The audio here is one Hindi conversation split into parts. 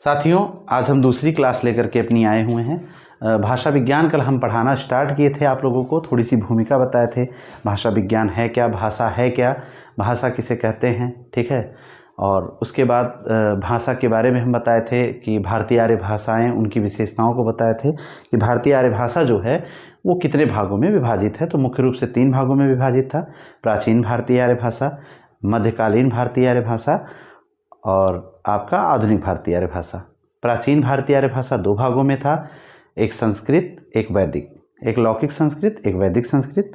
साथियों, आज हम दूसरी क्लास लेकर के अपनी आए हुए हैं। भाषा विज्ञान कल हम पढ़ाना स्टार्ट किए थे, आप लोगों को थोड़ी सी भूमिका बताए थे। भाषा विज्ञान है क्या, भाषा है क्या, भाषा किसे कहते हैं, ठीक है। और उसके बाद भाषा के बारे में हम बताए थे कि भारतीय आर्य भाषाएं, उनकी विशेषताओं को बताए थे कि भारतीय आर्य भाषा जो है वो कितने भागों में विभाजित है। तो मुख्य रूप से 3 भागों में विभाजित था: प्राचीन भारतीय आर्य भाषा, मध्यकालीन भारतीय आर्य भाषा और आपका आधुनिक भारतीय आर्य भाषा। प्राचीन भारतीय आर्य भाषा 2 भागों में था, एक संस्कृत एक वैदिक, एक लौकिक संस्कृत एक वैदिक संस्कृत।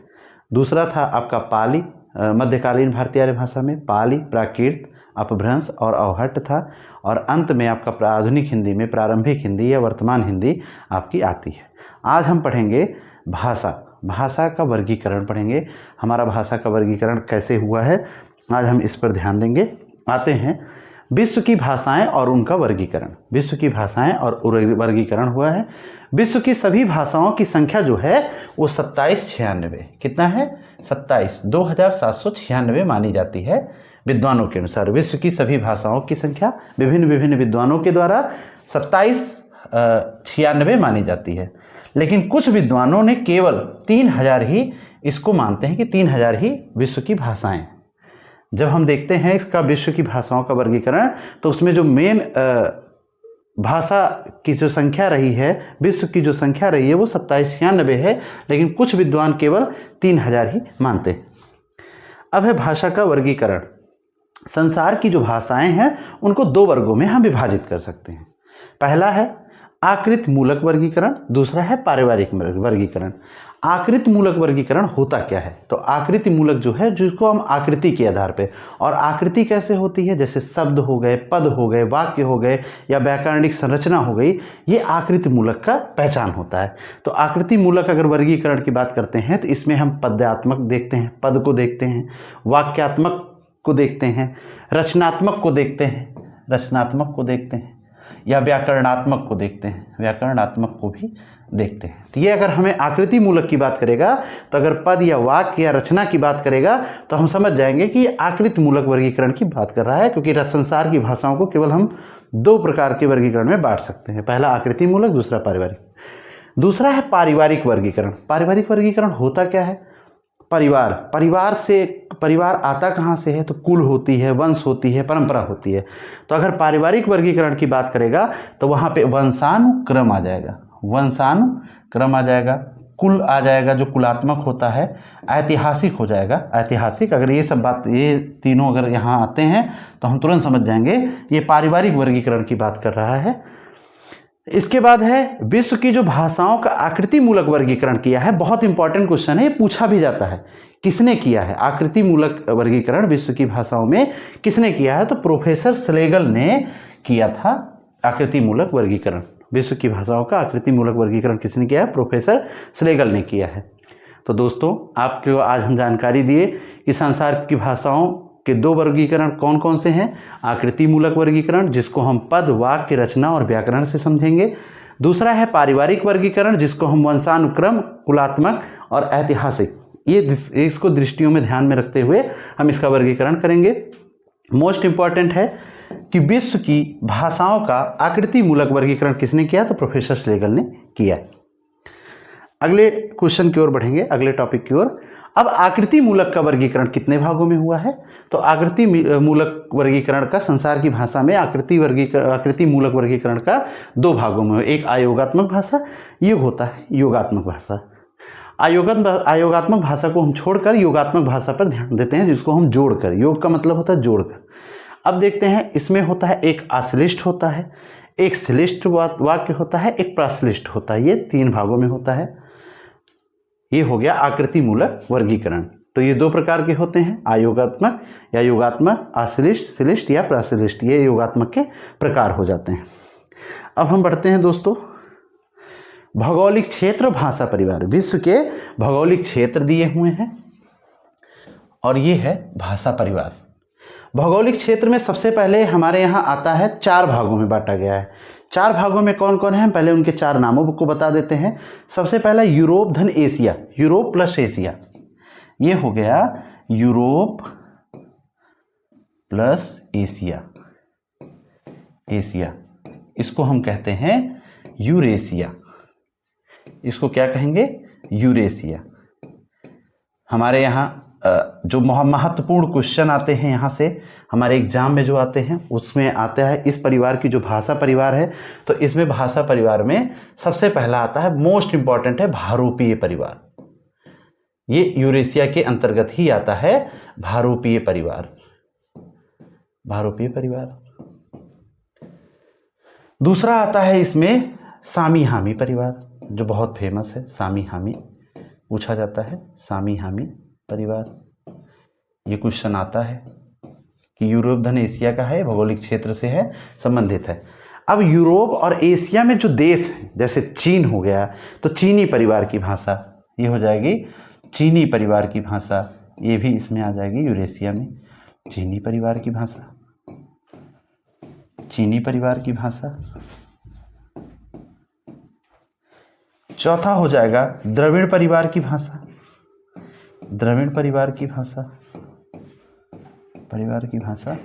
दूसरा था आपका पाली। मध्यकालीन भारतीय आर्य भाषा में पाली, प्राकृत, अपभ्रंश और अवहट्ट था। और अंत में आपका आधुनिक हिंदी में प्रारंभिक हिंदी या वर्तमान हिंदी आपकी आती है। आज हम पढ़ेंगे भाषा का वर्गीकरण पढ़ेंगे। हमारा भाषा का वर्गीकरण कैसे हुआ है, आज हम इस पर ध्यान देंगे। आते हैं विश्व की भाषाएं और उनका वर्गीकरण। विश्व की भाषाएं और वर्गीकरण हुआ है। विश्व की सभी भाषाओं की संख्या जो है वो 2796 कितना है, 27,2796 मानी जाती है विद्वानों के अनुसार। विश्व की सभी भाषाओं की संख्या विभिन्न विद्वानों के द्वारा 2796 मानी जाती है। लेकिन कुछ विद्वानों ने केवल 3000 ही इसको मानते हैं कि 3000 ही विश्व की भाषाएं। जब हम देखते हैं इसका विश्व की भाषाओं का वर्गीकरण, तो उसमें जो मेन भाषा की जो संख्या रही है, विश्व की जो संख्या रही है वो 2796 है, लेकिन कुछ विद्वान केवल 3000 ही मानते हैं। अब है भाषा का वर्गीकरण। संसार की जो भाषाएं हैं उनको 2 वर्गों में हम विभाजित कर सकते हैं। पहला है आकृति मूलक वर्गीकरण, दूसरा है पारिवारिक वर्गीकरण। आकृति मूलक वर्गीकरण होता क्या है? तो आकृति मूलक जो है, जिसको हम आकृति के आधार पे, और आकृति कैसे होती है, जैसे शब्द हो गए, पद हो गए, वाक्य हो गए या व्याकरणिक संरचना हो गई, ये आकृति मूलक का पहचान होता है। तो आकृति मूलक अगर वर्गीकरण की बात करते हैं तो इसमें हम पद्यात्मक देखते हैं, पद को देखते हैं, वाक्यात्मक को देखते हैं, रचनात्मक को देखते हैं या व्याकरणात्मक को देखते हैं, व्याकरणात्मक को भी देखते हैं। तो ये अगर हमें आकृति मूलक की बात करेगा, तो अगर पद या वाक्य या रचना की बात करेगा तो हम समझ जाएंगे कि ये आकृति मूलक वर्गीकरण की बात कर रहा है, क्योंकि संसार की भाषाओं को केवल हम 2 प्रकार के वर्गीकरण में बांट सकते हैं। पहला आकृति मूलक, दूसरा पारिवारिक। दूसरा है पारिवारिक वर्गीकरण। पारिवारिक वर्गीकरण होता क्या है? परिवार आता कहाँ से है? तो कुल होती है, वंश होती है, परंपरा होती है। तो अगर पारिवारिक वर्गीकरण की बात करेगा तो वहाँ पे वंशानुक्रम आ जाएगा, कुल आ जाएगा जो कुलात्मक होता है, ऐतिहासिक हो जाएगा, ऐतिहासिक। अगर ये सब बात, ये तीनों अगर यहाँ आते हैं तो हम तुरंत समझ जाएंगे ये पारिवारिक वर्गीकरण की बात कर रहा है। इसके बाद है विश्व की जो भाषाओं का आकृति मूलक वर्गीकरण किया है। बहुत इंपॉर्टेंट क्वेश्चन है, ये पूछा भी जाता है, किसने किया है आकृति मूलक वर्गीकरण विश्व की भाषाओं में, किसने किया है? तो प्रोफेसर स्लेगल ने किया था आकृति मूलक वर्गीकरण। विश्व की भाषाओं का आकृति मूलक वर्गीकरण किसने किया है? प्रोफेसर स्लेगल ने किया है। तो दोस्तों, आपको आज हम जानकारी दिए कि संसार की भाषाओं के 2 वर्गीकरण कौन कौन से हैं। आकृति मूलक वर्गीकरण, जिसको हम पद, वाक्य, रचना और व्याकरण से समझेंगे। दूसरा है पारिवारिक वर्गीकरण, जिसको हम वंशानुक्रम, कुलात्मक और ऐतिहासिक, ये इसको दृष्टियों में ध्यान में रखते हुए हम इसका वर्गीकरण करेंगे। मोस्ट इंपॉर्टेंट है कि विश्व की भाषाओं का आकृति मूलक वर्गीकरण किसने किया? तो प्रोफेसर स्लेगल ने किया। अगले क्वेश्चन की ओर बढ़ेंगे, अगले टॉपिक की ओर। अब आकृति मूलक का वर्गीकरण कितने भागों में हुआ है? तो आकृति मूलक वर्गीकरण का संसार की भाषा में आकृति मूलक वर्गीकरण का 2 भागों में, एक आयोगात्मक भाषा, युग होता है योगात्मक भाषा। आयोगात्मक भाषा को हम छोड़कर योगात्मक भाषा पर ध्यान देते हैं, जिसको हम जोड़कर, योग का मतलब होता है जोड़कर। अब देखते हैं, इसमें होता है एक आश्लिष्ट होता है, एक श्लिष्ट वाक्य होता है, एक प्राश्लिष्ट होता है। ये 3 भागों में होता है। ये हो गया आकृति मूलक वर्गीकरण। तो ये 2 प्रकार के होते हैं, आयोगात्मक या योगात्मक, आश्लिष्ट, श्लिष्ट या प्राश्लिष्ट, ये योगात्मक के प्रकार हो जाते हैं। अब हम बढ़ते हैं दोस्तों, भौगोलिक क्षेत्र, भाषा परिवार। विश्व के भौगोलिक क्षेत्र दिए हुए हैं और ये है भाषा परिवार। भौगोलिक क्षेत्र में सबसे पहले हमारे यहाँ आता है, 4 भागों में बांटा गया है। 4 भागों में कौन कौन है, पहले उनके 4 नामों को बता देते हैं। सबसे पहला यूरोप धन एशिया, यूरोप प्लस एशिया, ये हो गया यूरोप प्लस एशिया। इसको हम कहते हैं यूरेशिया। इसको क्या कहेंगे? यूरेशिया। हमारे यहाँ जो महत्वपूर्ण क्वेश्चन आते हैं यहाँ से हमारे एग्जाम में जो आते हैं उसमें आता है इस परिवार की जो भाषा परिवार है, तो इसमें भाषा परिवार में सबसे पहला आता है, मोस्ट इंपॉर्टेंट है, भारोपीय परिवार। ये यूरेशिया के अंतर्गत ही आता है, भारोपीय परिवार। भारोपीय परिवार। दूसरा आता है इसमें सामी हामी परिवार, जो बहुत फेमस है। सामी हामी पूछा जाता है, सामी हामी परिवार। ये क्वेश्चन आता है कि यूरोप धन एशिया का है, भौगोलिक क्षेत्र से है, संबंधित है। अब यूरोप और एशिया में जो देश हैं, जैसे चीन हो गया, तो चीनी परिवार की भाषा ये हो जाएगी चीनी परिवार की भाषा। ये भी इसमें आ जाएगी यूरेशिया में, चीनी परिवार की भाषा। चीनी परिवार की भाषा। चौथा हो जाएगा द्रविड़ परिवार की भाषा। द्रविड़ परिवार की भाषा, परिवार की भाषा,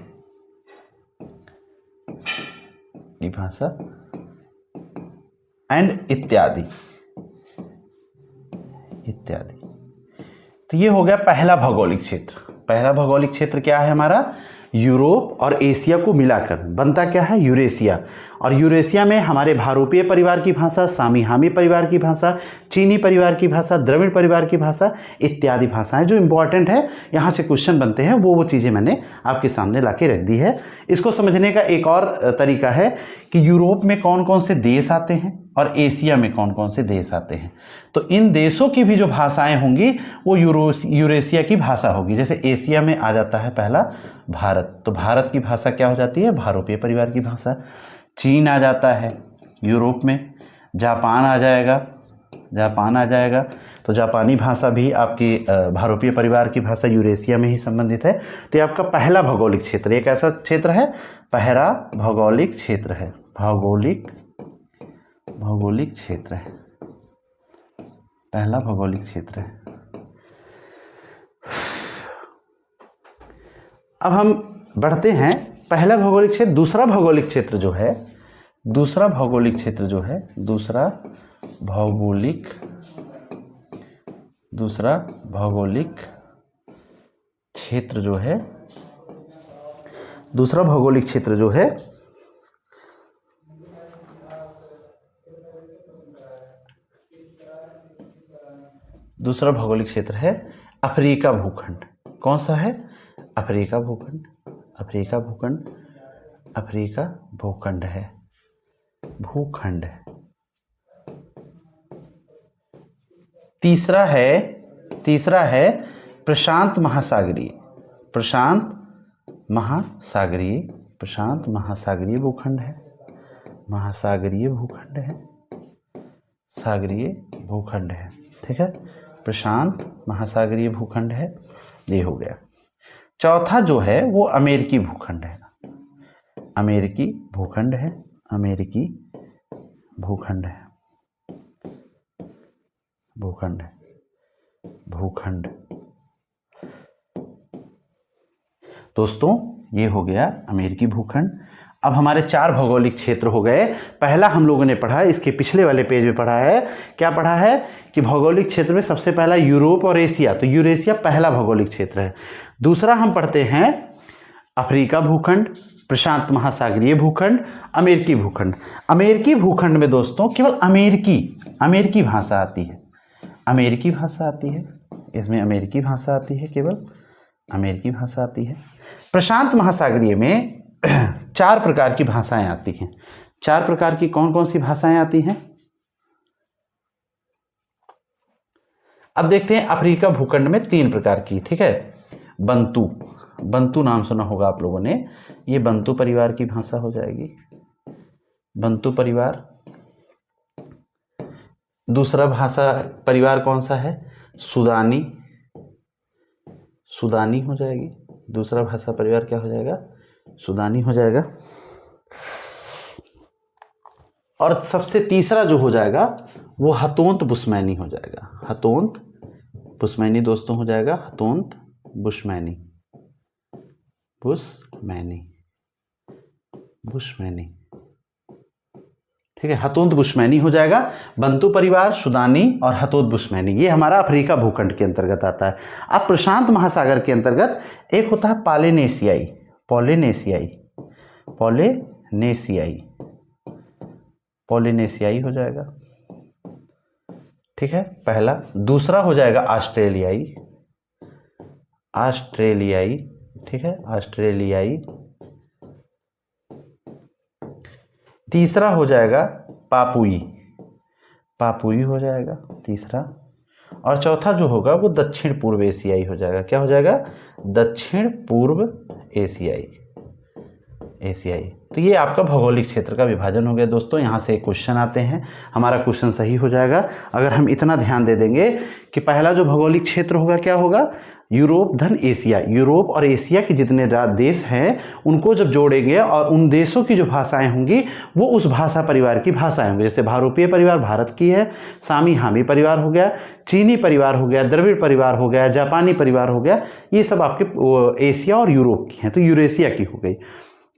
की भाषा एंड इत्यादि इत्यादि। तो ये हो गया पहला भौगोलिक क्षेत्र। पहला भौगोलिक क्षेत्र क्या है हमारा? यूरोप और एशिया को मिलाकर बनता क्या है? यूरेशिया। और यूरेशिया में हमारे भारोपीय परिवार की भाषा, सामी हामी परिवार की भाषा, चीनी परिवार की भाषा, द्रविड़ परिवार की भाषा इत्यादि भाषाएं जो इंपॉर्टेंट है, यहाँ से क्वेश्चन बनते हैं, वो चीज़ें मैंने आपके सामने ला के रख दी है। इसको समझने का एक और तरीका है कि यूरोप में कौन कौन से देश आते हैं और एशिया में कौन कौन से देश आते हैं। तो इन देशों की भी जो भाषाएं होंगी वो यूरेशिया की भाषा होगी। जैसे एशिया में आ जाता है पहला भारत, तो भारत की भाषा क्या हो जाती है? भारोपीय परिवार की भाषा। चीन आ जाता है यूरोप में, जापान आ जाएगा, जापान आ जाएगा, तो जापानी भाषा भी आपकी भारोपीय परिवार की भाषा यूरेशिया में ही संबंधित है। तो ये आपका पहला भौगोलिक क्षेत्र, एक ऐसा क्षेत्र है, पहला भौगोलिक क्षेत्र है, भौगोलिक क्षेत्र है, पहला भौगोलिक क्षेत्र है। अब हम बढ़ते हैं, पहला भौगोलिक क्षेत्र। दूसरा भौगोलिक क्षेत्र जो है, दूसरा भौगोलिक क्षेत्र जो है, दूसरा भौगोलिक क्षेत्र जो है, दूसरा भौगोलिक क्षेत्र जो है दूसरा भौगोलिक क्षेत्र है अफ्रीका भूखंड। कौन सा है? अफ्रीका भूखंड। अफ्रीका भूखंड, अफ्रीका भूखंड है, भूखंड है। तीसरा है प्रशांत महासागरीय, प्रशांत महासागरीय भूखंड है, महासागरीय भूखंड है, सागरीय भूखंड है। ठीक है, प्रशांत महासागरीय भूखंड है, ये हो गया। चौथा जो है वो अमेरिकी भूखंड है, अमेरिकी भूखंड है, अमेरिकी भूखंड है, भूखंड है, भूखंड। दोस्तों ये हो गया अमेरिकी भूखंड। अब हमारे 4 भौगोलिक क्षेत्र हो गए। पहला हम लोगों ने पढ़ा, इसके पिछले वाले पेज में पढ़ा है, क्या पढ़ा है कि भौगोलिक क्षेत्र में सबसे पहला यूरोप और एशिया, तो यूरेशिया पहला भौगोलिक क्षेत्र है। दूसरा हम पढ़ते हैं अफ्रीका भूखंड, प्रशांत महासागरीय भूखंड, अमेरिकी भूखंड। अमेरिकी भूखंड में दोस्तों केवल अमेरिकी भाषा आती है, अमेरिकी भाषा आती है, इसमें अमेरिकी भाषा आती है, केवल अमेरिकी भाषा आती है। प्रशांत महासागरीय में 4 प्रकार की भाषाएं आती हैं। 4 प्रकार की कौन कौन सी भाषाएं आती हैं? अब देखते हैं अफ्रीका भूखंड में 3 प्रकार की। ठीक है, बंतू नाम सुना होगा आप लोगों ने, ये बंतू परिवार की भाषा हो जाएगी, बंतू परिवार। दूसरा भाषा परिवार कौन सा है? सुदानी हो जाएगी। दूसरा भाषा परिवार क्या हो जाएगा? सुदानी हो जाएगा। और सबसे तीसरा जो हो जाएगा वो हतोंत बुश्मैनी हो जाएगा, हतोंत बुश्मैनी दोस्तों हो जाएगा, हतोंत बुश्मैनी, बुश्मैनी। ठीक है, हतोत बुश्मैनी हो जाएगा। बंतु परिवार, सुदानी और हतोत बुश्मैनी, ये हमारा अफ्रीका भूखंड के अंतर्गत आता है। अब प्रशांत महासागर के अंतर्गत एक होता है पॉलिनेशियाई, पॉलिनेशियाई हो जाएगा, ठीक है, पहला। दूसरा हो जाएगा ऑस्ट्रेलियाई, ठीक है, ऑस्ट्रेलियाई। तीसरा हो जाएगा पापुई हो जाएगा तीसरा। और चौथा जो होगा वो दक्षिण पूर्व एशियाई हो जाएगा। क्या हो जाएगा? दक्षिण पूर्व एशियाई। तो ये आपका भौगोलिक क्षेत्र का विभाजन हो गया दोस्तों। यहाँ से एक क्वेश्चन आते हैं, हमारा क्वेश्चन सही हो जाएगा अगर हम इतना ध्यान दे देंगे कि पहला जो भौगोलिक क्षेत्र होगा क्या होगा? यूरोप धन एशिया। यूरोप और एशिया के जितने देश हैं उनको जब जोड़ेंगे और उन देशों की जो भाषाएं होंगी वो उस भाषा परिवार की भाषाएं होंगी। जैसे भारोपीय परिवार भारत की है, सामी हामी परिवार हो गया, चीनी परिवार हो गया, द्रविड़ परिवार हो गया, जापानी परिवार हो गया, ये सब आपके एशिया और यूरोप की हैं, तो यूरेशिया की हो गई।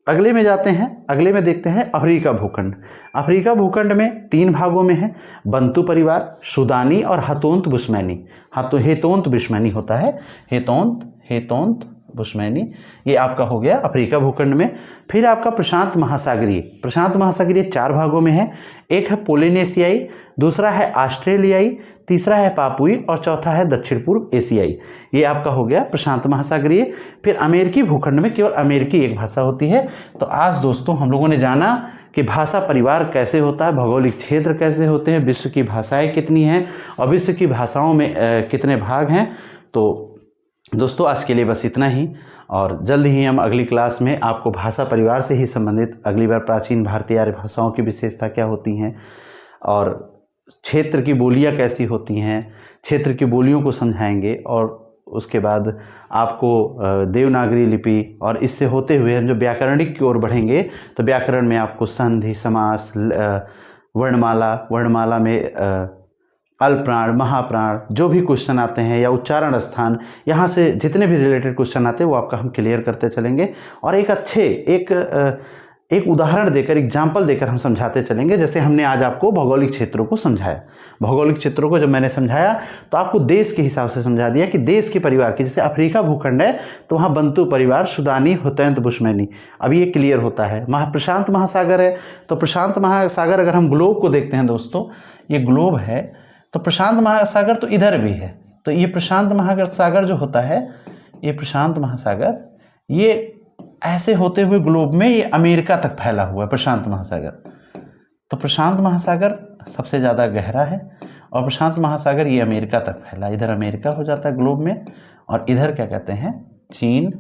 अगले में जाते हैं, अगले में देखते हैं अफ्रीका भूखंड। अफ्रीका भूखंड में 3 भागों में है, बंतु परिवार, सुदानी और हतोत बुश्मैनी। हेतोंत बुश्मैनी होता है, हेतोंत बुश्मैनी, ये आपका हो गया अफ्रीका भूखंड में। फिर आपका प्रशांत महासागरीय 4 भागों में है। एक है पोलिनेशियाई, दूसरा है ऑस्ट्रेलियाई, तीसरा है पापुई और चौथा है दक्षिण पूर्व एशियाई। ये आपका हो गया प्रशांत महासागरीय। फिर अमेरिकी भूखंड में केवल अमेरिकी एक भाषा होती है। तो आज दोस्तों हम लोगों ने जाना कि भाषा परिवार कैसे होता है, भौगोलिक क्षेत्र कैसे होते हैं, विश्व की भाषाएं कितनी हैं और विश्व की भाषाओं में कितने भाग हैं। तो दोस्तों आज के लिए बस इतना ही, और जल्द ही हम अगली क्लास में आपको भाषा परिवार से ही संबंधित अगली बार प्राचीन भारतीय आर्य भाषाओं की विशेषता क्या होती हैं और क्षेत्र की बोलियां कैसी होती हैं, क्षेत्र की बोलियों को समझाएंगे। और उसके बाद आपको देवनागरी लिपि और इससे होते हुए हम जब व्याकरणिक की ओर बढ़ेंगे तो व्याकरण में आपको संधि, समास, वर्णमाला में अल्पप्राण, महाप्राण, जो भी क्वेश्चन आते हैं या उच्चारण स्थान, यहाँ से जितने भी रिलेटेड क्वेश्चन आते हैं वो आपका हम क्लियर करते चलेंगे। और एक उदाहरण देकर, एग्जाम्पल देकर हम समझाते चलेंगे। जैसे हमने आज आपको भौगोलिक क्षेत्रों को समझाया, भौगोलिक क्षेत्रों को जब मैंने समझाया तो आपको देश के हिसाब से समझा दिया कि देश के परिवार की, जैसे अफ्रीका भूखंड है तो वहाँ बंतु परिवार, सुदानी, हतोत बुश्मैनी, अभी ये क्लियर होता है। प्रशांत महासागर है तो प्रशांत महासागर, अगर हम ग्लोब को देखते हैं दोस्तों, ये ग्लोब है तो प्रशांत महासागर तो इधर भी है। तो ये प्रशांत महासागर जो होता है, ये प्रशांत महासागर, ये ऐसे होते हुए ग्लोब में ये अमेरिका तक फैला हुआ है प्रशांत महासागर। तो प्रशांत महासागर सबसे ज़्यादा गहरा है और प्रशांत महासागर ये अमेरिका तक फैला, इधर अमेरिका हो जाता है ग्लोब में, और इधर क्या कहते हैं, चीन,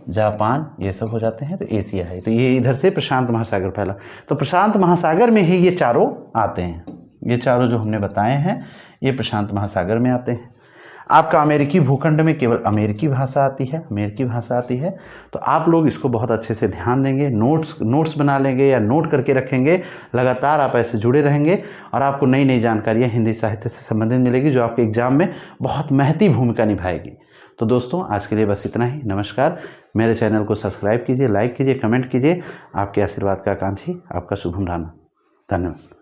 जापान, ये सब हो जाते हैं, तो एशिया है। तो ये इधर से प्रशांत महासागर फैला। तो प्रशांत महासागर में ही ये चारों आते हैं, ये चारों जो हमने बताए हैं ये प्रशांत महासागर में आते हैं। आपका अमेरिकी भूखंड में केवल अमेरिकी भाषा आती है, तो आप लोग इसको बहुत अच्छे से ध्यान देंगे, नोट्स बना लेंगे या नोट करके रखेंगे। लगातार आप ऐसे जुड़े रहेंगे और आपको नई नई जानकारियाँ हिंदी साहित्य से संबंधित मिलेगी जो आपके एग्जाम में बहुत महती भूमिका निभाएगी। तो दोस्तों आज के लिए बस इतना ही। नमस्कार। मेरे चैनल को सब्सक्राइब कीजिए, लाइक कीजिए, कमेंट कीजिए। आपके आशीर्वाद का आकांक्षी आपका शुभम राणा। धन्यवाद।